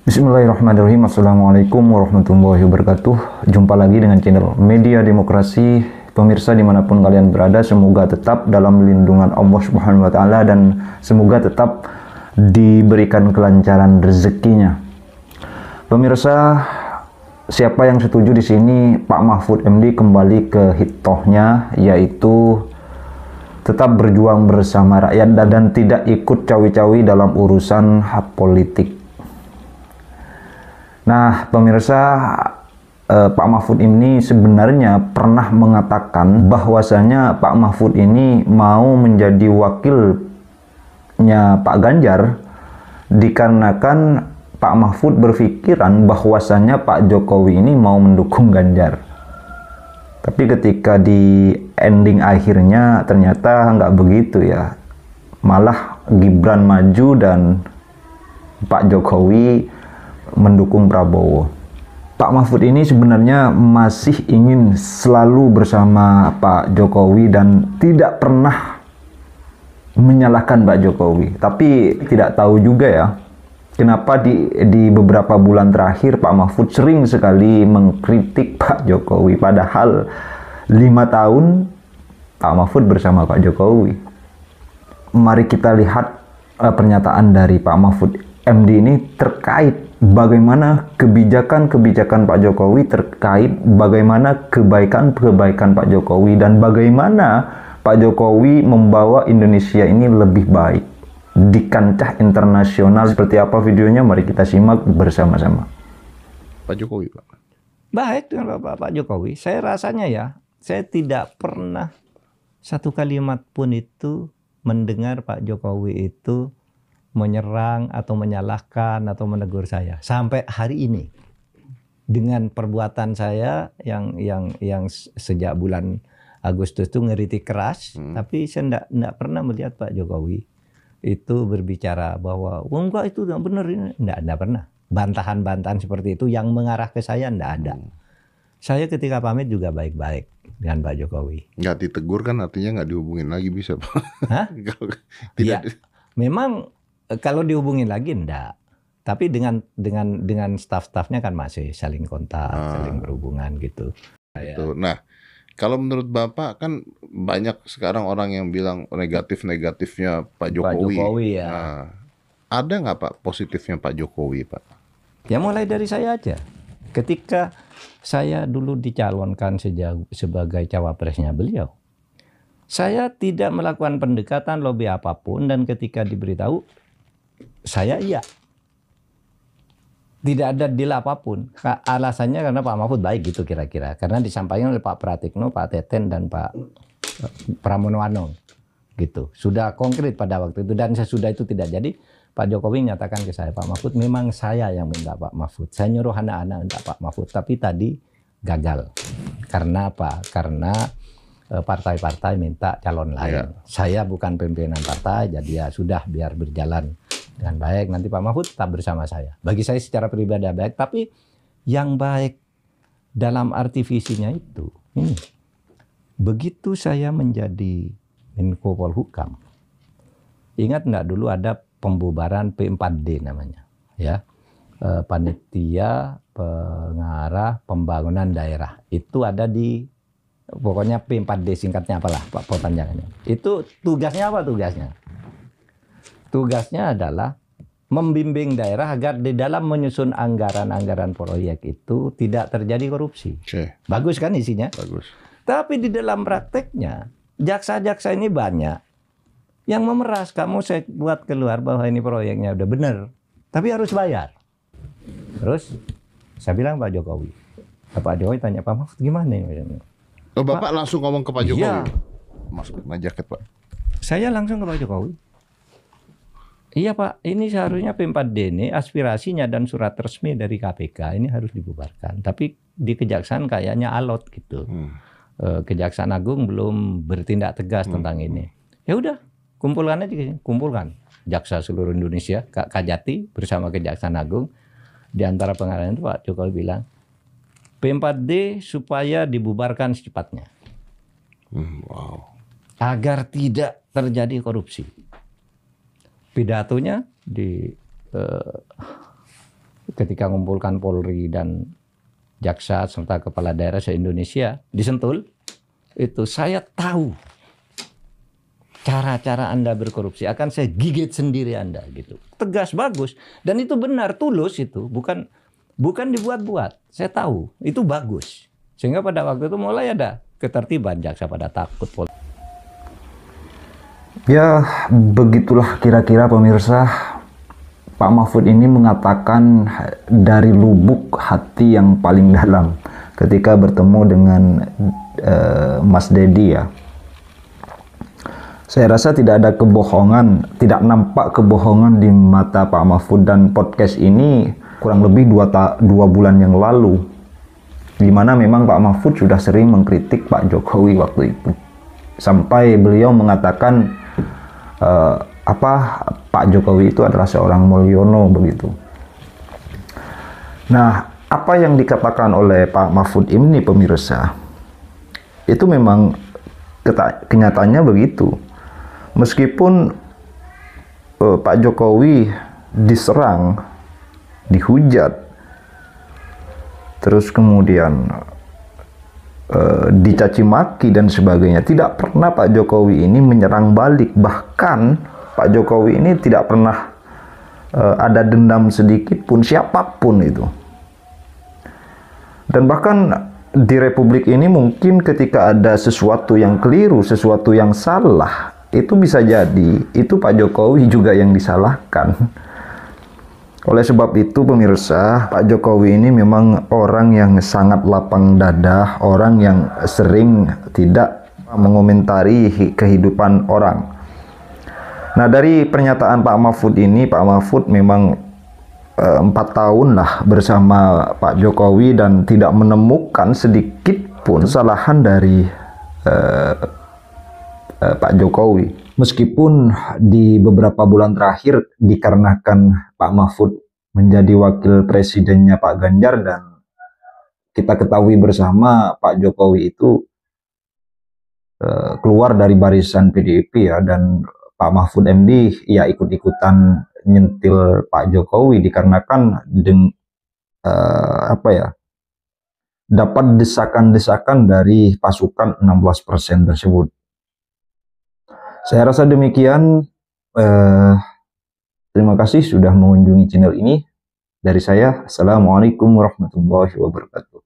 Bismillahirrahmanirrahim. Assalamualaikum warahmatullahi wabarakatuh. Jumpa lagi dengan channel Media Demokrasi. Pemirsa dimanapun kalian berada, semoga tetap dalam lindungan Allah Subhanahu wa Ta'ala dan semoga tetap diberikan kelancaran rezekinya. Pemirsa, siapa yang setuju di sini? Pak Mahfud MD kembali ke hitohnya, yaitu tetap berjuang bersama rakyat dan tidak ikut cawi-cawi dalam urusan politik. Nah, pemirsa, Pak Mahfud ini sebenarnya pernah mengatakan bahwasanya Pak Mahfud ini mau menjadi wakilnya Pak Ganjar dikarenakan Pak Mahfud berpikiran bahwasanya Pak Jokowi ini mau mendukung Ganjar. Tapi ketika di ending akhirnya ternyata nggak begitu ya. Malah Gibran maju dan Pak Jokowi mendukung Prabowo. Pak Mahfud ini sebenarnya masih ingin selalu bersama Pak Jokowi dan tidak pernah menyalahkan Pak Jokowi. Tapi tidak tahu juga ya, kenapa di beberapa bulan terakhir Pak Mahfud sering sekali mengkritik Pak Jokowi. Padahal 5 tahun Pak Mahfud bersama Pak Jokowi. Mari kita lihat pernyataan dari Pak Mahfud MD ini terkait bagaimana kebijakan-kebijakan Pak Jokowi, terkait bagaimana kebaikan-kebaikan Pak Jokowi, dan bagaimana Pak Jokowi membawa Indonesia ini lebih baik di kancah internasional. Seperti apa videonya? Mari kita simak bersama-sama. Pak Jokowi, Pak. Baik dengan Pak Jokowi. Saya rasanya ya, saya tidak pernah satu kalimat pun itu mendengar Pak Jokowi itu menyerang atau menyalahkan atau menegur saya sampai hari ini. Dengan perbuatan saya yang sejak bulan Agustus itu ngeritik keras, tapi saya enggak pernah melihat Pak Jokowi itu berbicara bahwa enggak, itu enggak benar ini. Enggak pernah. Bantahan-bantahan seperti itu yang mengarah ke saya enggak ada. Saya ketika pamit juga baik-baik dengan Pak Jokowi. Nggak ditegur kan artinya nggak dihubungin lagi bisa, Pak? Hah? Tidak. Ya, memang kalau dihubungin lagi enggak. Tapi dengan staf-stafnya kan masih saling kontak, saling berhubungan gitu. Itu. Nah, kalau menurut Bapak kan banyak sekarang orang yang bilang negatifnya Pak Jokowi. Pak Jokowi ya. Nah, ada nggak Pak positifnya Pak Jokowi, Pak? Ya mulai dari saya aja. Ketika saya dulu dicalonkan sebagai cawapresnya beliau, saya tidak melakukan pendekatan lobby apapun, dan ketika diberitahu, saya iya. Tidak ada deal apapun. Alasannya karena Pak Mahfud baik gitu kira-kira. Karena disampaikan oleh Pak Pratikno, Pak Teten, dan Pak Pramono Anung. Gitu. Sudah konkret pada waktu itu. Dan sesudah itu tidak jadi, Pak Jokowi nyatakan ke saya, Pak Mahfud, memang saya yang minta Pak Mahfud. Saya nyuruh anak-anak minta Pak Mahfud. Tapi tadi gagal. Karena apa? Karena partai-partai minta calon lain. Saya bukan pimpinan partai, jadi ya sudah biar berjalan dengan baik. Nanti Pak Mahfud tetap bersama saya. Bagi saya secara pribadi baik, tapi yang baik dalam arti visinya itu, ini. Begitu saya menjadi Menko Polhukam, ingat nggak dulu ada pembubaran P4D namanya, ya, panitia pengarah pembangunan daerah. Itu ada di pokoknya P4D, singkatnya apalah Pak perpanjangannya. Itu tugasnya apa tugasnya? Tugasnya adalah membimbing daerah agar di dalam menyusun anggaran-anggaran proyek itu tidak terjadi korupsi. Bagus kan isinya? Bagus. Tapi di dalam prakteknya, jaksa-jaksa ini banyak yang memeras. Kamu saya buat keluar bahwa ini proyeknya udah benar, tapi harus bayar. Terus saya bilang Pak Jokowi. Pak Jokowi tanya, Pak Mahfud gimana ini? Oh, Bapak langsung ngomong ke Pak Jokowi? Iya. Masuk jaket, Pak. Saya langsung ke Pak Jokowi. Iya Pak, ini seharusnya P4D ini aspirasinya dan surat resmi dari KPK ini harus dibubarkan. Tapi di Kejaksaan kayaknya alot gitu. Kejaksaan Agung belum bertindak tegas tentang ini. Ya udah, kumpulkan aja, kumpulkan. Jaksa seluruh Indonesia, Kak Kajati bersama Kejaksaan Agung. Di antara pengarahan itu Pak Jokowi bilang, P4D supaya dibubarkan secepatnya. Wow. Agar tidak terjadi korupsi. Pidatonya di ketika mengumpulkan Polri dan jaksa serta kepala daerah se-Indonesia di Sentul, itu saya tahu cara-cara Anda berkorupsi, akan saya gigit sendiri Anda gitu. Tegas, bagus, dan itu benar, tulus itu, bukan dibuat-buat. Saya tahu itu bagus, sehingga pada waktu itu mulai ada ketertiban, jaksa pada takut. Ya, begitulah kira-kira pemirsa. Pak Mahfud ini mengatakan dari lubuk hati yang paling dalam ketika bertemu dengan Mas Dedi ya. Saya rasa tidak ada kebohongan, tidak nampak kebohongan di mata Pak Mahfud, dan podcast ini kurang lebih 2 bulan yang lalu, di mana memang Pak Mahfud sudah sering mengkritik Pak Jokowi waktu itu. Sampai beliau mengatakan Pak Jokowi itu adalah seorang Mulyono begitu. Nah, apa yang dikatakan oleh Pak Mahfud ini pemirsa, itu memang kenyataannya begitu. Meskipun Pak Jokowi diserang, dihujat, terus kemudian dicaci maki dan sebagainya, tidak pernah Pak Jokowi ini menyerang balik. Bahkan Pak Jokowi ini tidak pernah ada dendam sedikit pun siapapun itu. Dan bahkan di Republik ini mungkin ketika ada sesuatu yang keliru, sesuatu yang salah, itu bisa jadi itu Pak Jokowi juga yang disalahkan. Oleh sebab itu pemirsa, Pak Jokowi ini memang orang yang sangat lapang dada, orang yang sering tidak mengomentari kehidupan orang. Nah, dari pernyataan Pak Mahfud ini, Pak Mahfud memang 4 tahun lah bersama Pak Jokowi dan tidak menemukan sedikit pun kesalahan dari Pak Jokowi. Meskipun di beberapa bulan terakhir dikarenakan Pak Mahfud menjadi wakil presidennya Pak Ganjar, dan kita ketahui bersama Pak Jokowi itu keluar dari barisan PDIP ya, dan Pak Mahfud MD ya ikut-ikutan nyentil Pak Jokowi dikarenakan dapat desakan-desakan dari pasukan 16% tersebut. Saya rasa demikian. Terima kasih sudah mengunjungi channel ini. Dari saya, Assalamualaikum warahmatullahi wabarakatuh.